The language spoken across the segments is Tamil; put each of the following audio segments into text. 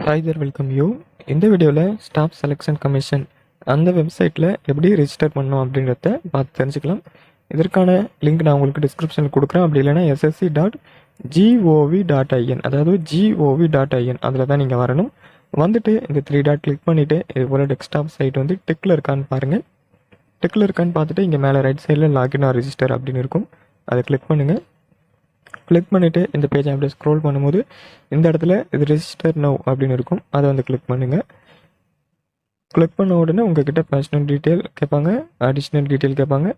Hi there welcome you. இந்த வீடியோவில் ஸ்டாஃப் செலெக்ஷன் கமிஷன் அந்த வெப்சைட்டில் எப்படி ரெஜிஸ்டர் பண்ணணும் அப்படின்றத பார்த்து தெரிஞ்சுக்கலாம். இதற்கான லிங்க் நான் உங்களுக்கு டிஸ்கிரிப்ஷனில் கொடுக்குறேன். அப்படி இல்லைனா ssc.gov.in அதாவது gov.in அதில் தான் நீங்கள் வரணும். வந்துட்டு இந்த 3 டாட் கிளிக் பண்ணிவிட்டு இது போல் டெஸ்க்டாப் சைட் வந்து டிக்கில் இருக்கான்னு பாருங்கள். டிக்கில் இருக்கான்னு பார்த்துட்டு இங்கே மேலே ரைட் சைடில் லாகின் ஆர் ரெஜிஸ்டர் அப்படின்னு இருக்கும். அதை கிளிக் பண்ணுங்கள். கிளிக் பண்ணிவிட்டு இந்த பேஜை அப்படியே ஸ்க்ரோல் பண்ணும்போது இந்த இடத்துல இது ரெஜிஸ்டர் நவ் அப்படின்னு இருக்கும். அதை வந்து கிளிக் பண்ணுங்கள். கிளிக் பண்ண உடனே உங்ககிட்ட பர்சனல் டீட்டெயில் கேட்பாங்க, அடிஷ்னல் டீட்டெயில் கேட்பாங்க,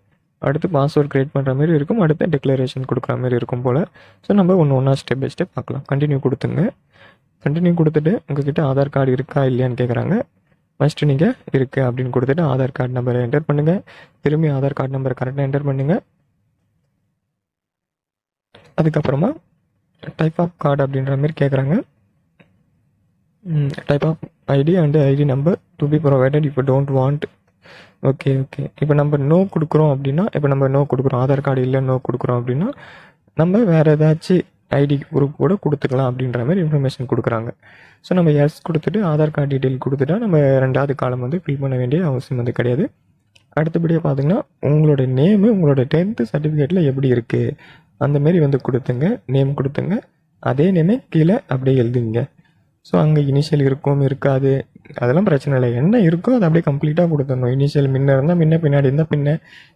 அடுத்து பாஸ்வேர்ட் க்ரியேட் பண்ணுற மாதிரி இருக்கும், அடுத்து டிக்ளரேஷன் கொடுக்குற மாதிரி இருக்கும் போல். ஸோ நம்ம ஒன்றா ஸ்டெப் பை ஸ்டெப் பார்க்கலாம். கண்டினியூ கொடுத்துங்க. கண்டினியூ கொடுத்துட்டு உங்ககிட்ட ஆதார் கார்டு இருக்கா இல்லையான்னு கேட்குறாங்க. ஃபஸ்ட்டு நீங்கள் இருக்குது அப்படின்னு கொடுத்துட்டு ஆதார் கார்டு நம்பரை என்டர் பண்ணுங்கள். திரும்பி ஆதார் கார்டு நம்பரை கரெக்டாக என்டர் பண்ணுங்கள். அதுக்கப்புறமா டைப் ஆஃப் கார்டு அப்படின்ற மாதிரி கேட்குறாங்க. Type of ID and ID number to be provided இப்போ டோன்ட் வாண்ட். ஓகே. இப்போ நம்ம நோ கொடுக்குறோம் அப்படின்னா, இப்போ நம்ம நோ கொடுக்குறோம், ஆதார் கார்டு இல்லை நோ கொடுக்குறோம் அப்படின்னா நம்ம வேறு ஏதாச்சும் ஐடி குரூப் கூட கொடுத்துக்கலாம் அப்படின்ற மாதிரி இன்ஃபர்மேஷன் கொடுக்குறாங்க. ஸோ நம்ம எஸ் கொடுத்துட்டு ஆதார் கார்டு டீட்டெயில் கொடுத்துட்டா நம்ம ரெண்டாவது காலம் வந்து ஃபில் பண்ண வேண்டிய அவசியம் வந்து கிடையாது. அடுத்தபடியாக பார்த்தீங்கன்னா உங்களோட நேமு உங்களோட 10th சர்டிஃபிகேட்டில் எப்படி இருக்குது அந்தமாரி வந்து கொடுத்துங்க. நேம் கொடுத்துங்க. அதே நேமே கீழே அப்படியே எழுதுங்க. ஸோ அங்கே இனிஷியல் இருக்கும் இருக்காது அதெல்லாம் பிரச்சனை இல்லை. என்ன இருக்கோ அதை அப்படியே கம்ப்ளீட்டாக கொடுத்துடணும். இனிஷியல் முன்ன இருந்தால் முன்ன, பின்னாடி இருந்தால் பின்ன,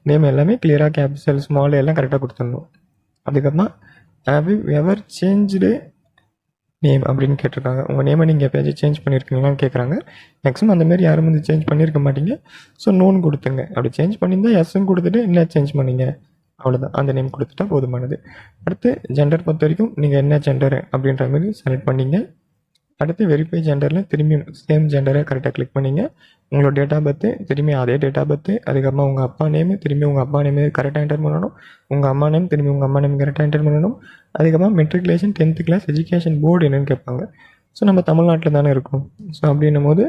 நேம் எல்லாமே கிளியராக கேபிட்டல் ஸ்மால் எல்லாம் கரெக்டாக கொடுத்துடணும். அதுக்கப்புறமா have you ever changed name அப்படின்னு கேட்டிருக்காங்க. உங்கள் நேமை நீங்கள் எப்போயாச்சும் சேஞ்ச் பண்ணியிருக்கீங்களான்னு கேட்குறாங்க. மேக்ஸிமம் அந்தமாரி யாரும் வந்து சேஞ்ச் பண்ணியிருக்க மாட்டீங்க. ஸோ நோன்னு கொடுத்துங்க. அப்படி சேஞ்ச் பண்ணியிருந்தால் எஸ்ன்னு கொடுத்துட்டு என்ன சேஞ்ச் பண்ணிங்க அவ்வளோதான், அந்த நேம் கொடுத்துட்டா போதுமானது. அடுத்து ஜெண்டர் பொறுத்த வரைக்கும் நீங்கள் என்ன ஜெண்டர் அப்படின்ற மாதிரி செலக்ட் பண்ணிங்க. அடுத்து வெரிஃபை ஜெண்டரில் திரும்பி சேம் ஜெண்டரை கரெக்டாக கிளிக் பண்ணிங்க. உங்களோட டேட் ஆஃப் பர்த்து திரும்பி அதே டேட் ஆஃப் பர்த்து, அதுக்கப்புறமா உங்கள் அப்பா நேமு திரும்பி உங்கள் அப்பா நேமு கரெக்டாக என்டர் பண்ணணும். உங்கள் அம்மா நேம் திரும்பி உங்கள் அம்மா நேம் கரெக்டாக என்டர் பண்ணணும். அதுக்கப்புறமா matriculation 10th class education board என்னென்னு கேட்பாங்க. ஸோ நம்ம தமிழ்நாட்டில் தானே இருக்கோம். ஸோ அப்படின்னும் போது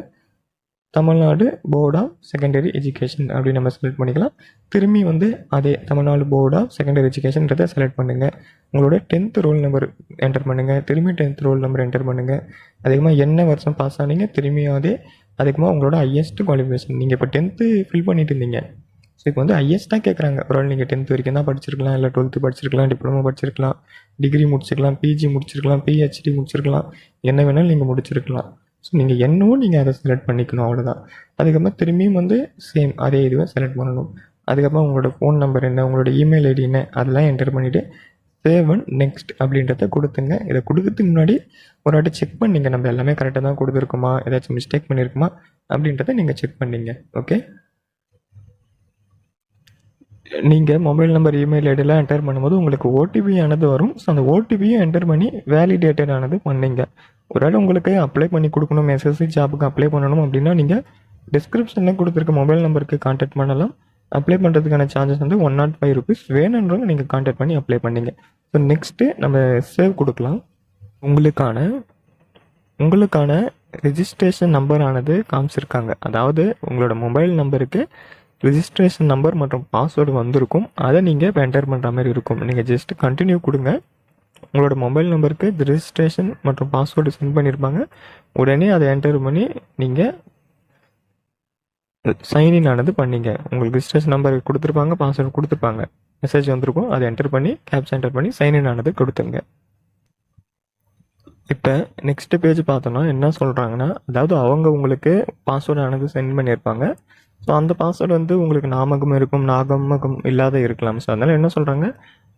Tamil Nadu board of secondary education அப்படின்னு நம்ம செலக்ட் பண்ணிக்கலாம். திரும்பி வந்து அதே தமிழ்நாடு போர்ட் ஆஃப் செகண்டரி எஜுகேஷன்றதை செலக்ட் பண்ணுங்கள். உங்களோட 10th ரோல் நம்பர் என்டர் பண்ணுங்கள். திரும்பி 10th ரோல் நம்பர் என்டர் பண்ணுங்கள். அதிகமாக என்ன வருஷம் பாஸ் ஆனீங்க திரும்பி அதே. அதுக்கமாக உங்களோட ஹையஸ்ட் குவாலிஃபிகேஷன். நீங்கள் இப்போ 10th ஃபில் பண்ணிட்டு இருந்தீங்க. ஸோ இப்போ வந்து ஹையஸ்ட்டாக கேட்குறாங்க. ஒரு நீங்கள் 10th வரைக்கும் தான் படிச்சிருக்கலாம், இல்லை 12th படிச்சிருக்கலாம், டிப்ளமோ படிச்சிருக்கலாம், டிகிரி முடிச்சிருக்கலாம், பிஜி முடிச்சிருக்கலாம், பிஹெச்டி முடிச்சிருக்கலாம், என்ன வேணாலும் நீங்கள் முடிச்சிருக்கலாம். ஸோ நீங்கள் என்னவோ நீங்கள் அதை செலக்ட் பண்ணிக்கணும், அவ்வளோதான். அதுக்கப்புறம் திரும்பியும் வந்து சேம் அதே இதுவை செலக்ட் பண்ணணும். அதுக்கப்புறம் உங்களோட ஃபோன் நம்பர் என்ன, உங்களோட இமெயில் ஐடி என்ன அதெல்லாம் என்டர் பண்ணிவிட்டு சேவ் அண்ட் நெக்ஸ்ட் அப்படின்றத கொடுத்துங்க. இதை கொடுக்கறதுக்கு முன்னாடி ஒரு வாட்டி செக் பண்ணிங்க நம்ம எல்லாமே கரெக்டாக தான் கொடுத்துருக்குமா, ஏதாச்சும் மிஸ்டேக் பண்ணியிருக்குமா அப்படின்றத நீங்கள் செக் பண்ணிங்க. ஓகே. நீங்கள் மொபைல் நம்பர் இமெயில் ஐடியெல்லாம் என்டர் பண்ணும்போது உங்களுக்கு ஓடிபி ஆனது வரும். ஸோ அந்த ஓடிபியும் என்டர் பண்ணி வேலிடேட்டட் ஆனது பண்ணிங்க. ஒருவேளை உங்களுக்கு அப்ளை பண்ணி கொடுக்கணும், எஸ்எஸ்சி ஜாபுக்கு அப்ளை பண்ணணும் அப்படின்னா நீங்கள் டிஸ்கிரிப்ஷனில் கொடுத்துருக்க மொபைல் நம்பருக்கு கான்டாக்ட் பண்ணலாம். அப்ளை பண்ணுறதுக்கான சார்ஜஸ் வந்து 105 rupees. வேணுன்றவங்க நீங்கள் கான்டாக்ட் பண்ணி அப்ளை பண்ணிங்க. ஸோ நெக்ஸ்ட்டு நம்ம சேவ் கொடுக்கலாம். உங்களுக்கான ரிஜிஸ்ட்ரேஷன் நம்பர் ஆனது காமிச்சிருக்காங்க. அதாவது உங்களோட மொபைல் நம்பருக்கு ரிஜிஸ்ட்ரேஷன் நம்பர் மற்றும் பாஸ்வேர்டு வந்திருக்கும். அதை நீங்கள் இப்போ என்டர் பண்ணுற மாதிரி இருக்கும். நீங்கள் ஜஸ்ட் கண்டினியூ கொடுங்க. உங்களோட மொபைல் நம்பருக்கு ரிஜிஸ்ட்ரேஷன் மற்றும் பாஸ்வேர்டு சென்ட் பண்ணியிருப்பாங்க. உடனே அதை என்டர் பண்ணி நீங்கள் சைன்இன் ஆனது பண்ணிங்க. உங்களுக்கு ரிஜிஸ்ட்ரேஷன் நம்பர் கொடுத்துருப்பாங்க, பாஸ்வேர்டு கொடுத்துருப்பாங்க, மெசேஜ் வந்திருக்கும். அதை என்டர் பண்ணி கேப்சா என்டர் பண்ணி சைன்இன் ஆனது கொடுத்துருங்க. இப்போ நெக்ஸ்ட் பேஜ் பார்த்தோன்னா என்ன சொல்கிறாங்கன்னா, அதாவது அவங்க உங்களுக்கு பாஸ்வேர்டு ஆனது சென்ட் பண்ணியிருப்பாங்க. ஸோ அந்த பாஸ்வேர்டு வந்து உங்களுக்கு நாமகம் இருக்கும், நாகமகம் இல்லாத இருக்கலாம். ஸோ அதனால் என்ன சொல்கிறாங்க,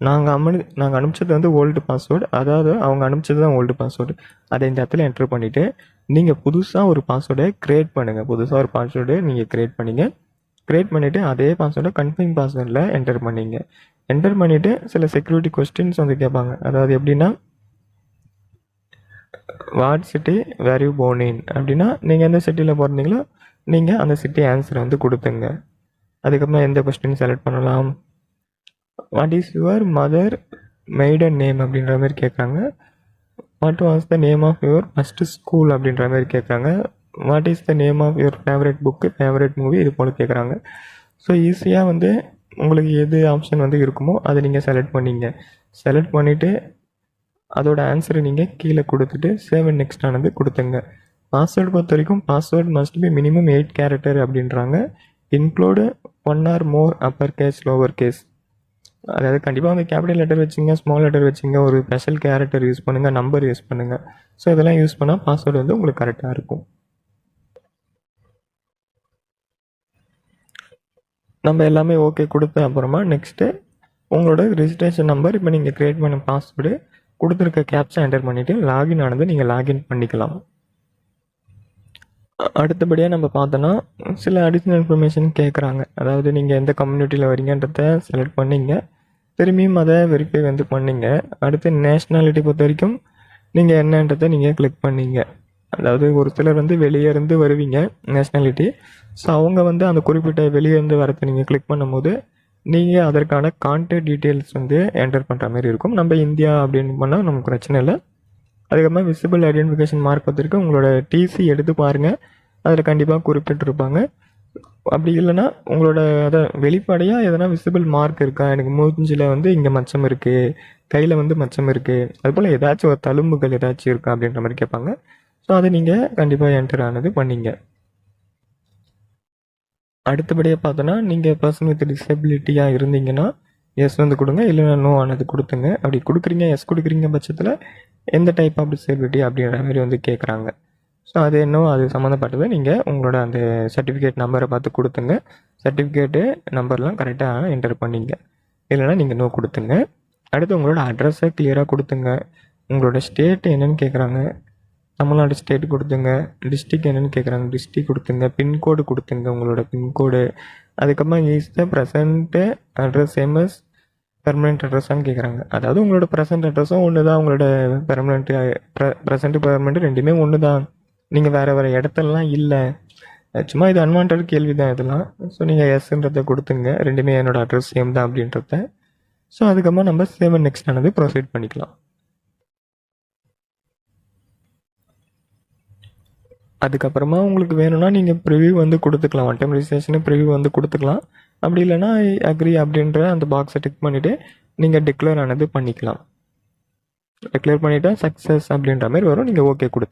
நாங்கள் அனுப்பிச்சது வந்து ஓல்டு பாஸ்வேர்டு, அதாவது அவங்க அனுப்பிச்சது தான் ஓல்டு பாஸ்வேர்டு. அதை இந்த இடத்துல என்ட்ரு பண்ணிவிட்டு நீங்கள் புதுசாக ஒரு பாஸ்வேர்டை க்ரியேட் பண்ணுங்கள். புதுசாக ஒரு பாஸ்வேர்டு நீங்கள் க்ரியேட் பண்ணிவிட்டு அதே பாஸ்வேர்டை கன்ஃபர்ம் பாஸ்வேர்டில் என்டர் பண்ணிங்க. என்டர் பண்ணிவிட்டு சில செக்யூரிட்டி கொஸ்டின்ஸ் வந்து கேட்பாங்க. அதாவது எப்படின்னா, what city where you born in அப்படின்னா நீங்கள் எந்த சிட்டியில் பிறந்தீங்களோ நீங்கள் அந்த சிட்டி ஆன்சரை வந்து கொடுத்துங்க. அதுக்கப்புறம் எந்த கொஸ்டின் செலக்ட் பண்ணலாம். What is your mother maiden name அப்படின்ற மாதிரி கேட்குறாங்க. What was the name of your first school அப்படின்ற மாதிரி கேட்குறாங்க. What is the name of your favourite book, favourite movie, இது போல் கேட்குறாங்க. ஸோ ஈஸியாக வந்து உங்களுக்கு எது ஆப்ஷன் வந்து இருக்குமோ அதை நீங்கள் செலக்ட் பண்ணிவிட்டு அதோட ஆன்சரை நீங்கள் கீழே கொடுத்துட்டு சேவ் அண்ட் நெக்ஸ்ட் ஆனது கொடுத்துங்க. பாஸ்வேர்டு பொறுத்த வரைக்கும் password must be minimum 8 character அப்படின்றாங்க. இன்க்ளூடு 1 ஆர் மோர் அப்பர் கேஸ் லோவர் கேஸ். அதாவது கண்டிப்பாக வந்து கேபிட்டல் லெட்டர் வச்சுங்க, ஸ்மால் லெட்டர் வச்சுங்க, ஒரு ஸ்பெஷல் கேரக்டர் யூஸ் பண்ணுங்கள், நம்பர் யூஸ் பண்ணுங்கள். ஸோ இதெல்லாம் யூஸ் பண்ணால் பாஸ்வேர்டு வந்து உங்களுக்கு கரெக்டாக இருக்கும். நம்ம எல்லாமே ஓகே கொடுத்த அப்புறமா நெக்ஸ்ட்டு உங்களோட ரிஜிஸ்ட்ரேஷன் நம்பர், இப்போ நீங்கள் க்ரியேட் பண்ண பாஸ்வேர்டு கொடுத்துருக்க கேப்சா என்டர் பண்ணிவிட்டு லாகின் ஆனது நீங்கள் லாகின் பண்ணிக்கலாம். அடுத்தபடியாக நம்ம பார்த்தோன்னா சில அடிஷ்னல் இன்ஃபர்மேஷன் கேட்குறாங்க. அதாவது நீங்கள் எந்த கம்யூனிட்டியில் வரீங்கன்றத செலக்ட் பண்ணிங்க, திரும்பியும் அதை வெரிஃபை வந்து பண்ணிங்க. அடுத்து நேஷ்னாலிட்டி பொறுத்த வரைக்கும் நீங்கள் என்னன்றதை நீங்கள் கிளிக் பண்ணிங்க. அதாவது ஒரு சிலர் வந்து வெளியே இருந்து வருவீங்க நேஷ்னாலிட்டி. ஸோ அவங்க வந்து அந்த குறிப்பிட்ட வெளியே இருந்து வரத்தை நீங்கள் கிளிக் பண்ணும்போது நீங்கள் அதற்கான கான்டாக்ட் டீட்டெயில்ஸ் வந்து என்டர் பண்ணுற மாதிரி இருக்கும். நம்ம இந்தியா அப்படின்னு பண்ணால் நமக்கு பிரச்சனை இல்லை. அதுக்கப்புறமா விசிபிள் ஐடென்டிஃபிகேஷன் மார்க் பார்த்துருக்கு உங்களோட டிசி எடுத்து பாருங்கள், அதில் கண்டிப்பாக குறிப்பிட்டிருப்பாங்க. அப்படி இல்லைன்னா உங்களோட அதை வெளிப்படையாக எதனா விசிபிள் மார்க் இருக்கா, எனக்கு மூஞ்சில் வந்து இங்கே மச்சம் இருக்குது, கையில் வந்து மச்சம் இருக்குது, அதுபோல் ஏதாச்சும் ஒரு தழும்புகள் ஏதாச்சும் இருக்கா அப்படின்ற மாதிரி கேட்பாங்க. ஸோ அதை நீங்கள் கண்டிப்பாக என்டர் ஆனது பண்ணிங்க. அடுத்தபடியாக பார்த்தோன்னா நீங்கள் பர்சன் வித் டிசபிலிட்டியாக இருந்தீங்கன்னா எஸ் வந்து கொடுங்க, இல்லைன்னா நோ ஆனது கொடுத்துங்க. அப்படி கொடுக்குறீங்க, எஸ் கொடுக்குறீங்க பட்சத்தில் எந்த டைப் ஆஃப் டிசபிலிட்டி அப்படின்ற மாதிரி வந்து கேட்குறாங்க. ஸோ அது என்ன அது சம்மந்தப்பட்டதை நீங்கள் உங்களோட அந்த சர்டிஃபிகேட் நம்பரை பார்த்து கொடுத்துங்க. சர்டிஃபிகேட்டு நம்பர்லாம் கரெக்டாக என்டர் பண்ணிங்க, இல்லைனா நீங்கள் நோ கொடுத்துங்க. அடுத்து உங்களோட அட்ரஸை கிளியராக கொடுத்துங்க. உங்களோட ஸ்டேட்டு என்னென்னு கேட்குறாங்க, தமிழ்நாடு ஸ்டேட் கொடுத்துங்க. டிஸ்ட்ரிக் என்னென்னு கேட்குறாங்க, டிஸ்ட்ரிக் கொடுத்துங்க. பின்கோடு கொடுத்துங்க, உங்களோட பின்கோடு. அதுக்கப்புறமா is the present address same as permanent அட்ரஸான்னு கேட்குறாங்க. அதாவது உங்களோட ப்ரெசென்ட் அட்ரஸும் ஒன்று தான், உங்களோட ப்ரெசென்ட்டு பெர்மனெண்ட்டு ரெண்டுமே ஒன்று தான். நீங்கள் வேறு இடத்துலலாம் இல்லை. சும்மா இது அன்வான்ட் கேள்வி தான் இதெல்லாம். ஸோ நீங்கள் எஸ்ன்றதை கொடுத்துங்க, ரெண்டுமே என்னோடய அட்ரஸ் சேம் தான் அப்படின்றத. ஸோ அதுக்கப்புறமா நம்ம சேவ் அண்ட் நெக்ஸ்ட் ஆனது ப்ரொசீட் பண்ணிக்கலாம். அதுக்கப்புறமா உங்களுக்கு வேணும்னா நீங்கள் ப்ரிவ்யூ வந்து கொடுத்துக்கலாம். ஒன் டைம் ரிஜிஸ்ட்ரேஷனு ப்ரிவ்யூ வந்து கொடுத்துக்கலாம். அப்படி இல்லைனா அக்ரி அப்படின்ற அந்த பாக்ஸை டிக் பண்ணிவிட்டு நீங்கள் டிக்ளேர் ஆனது பண்ணிக்கலாம். டிக்ளேர் பண்ணிவிட்டா சக்ஸஸ் அப்படின்ற மாதிரி வரும், நீங்கள் ஓகே கொடுத்துங்க.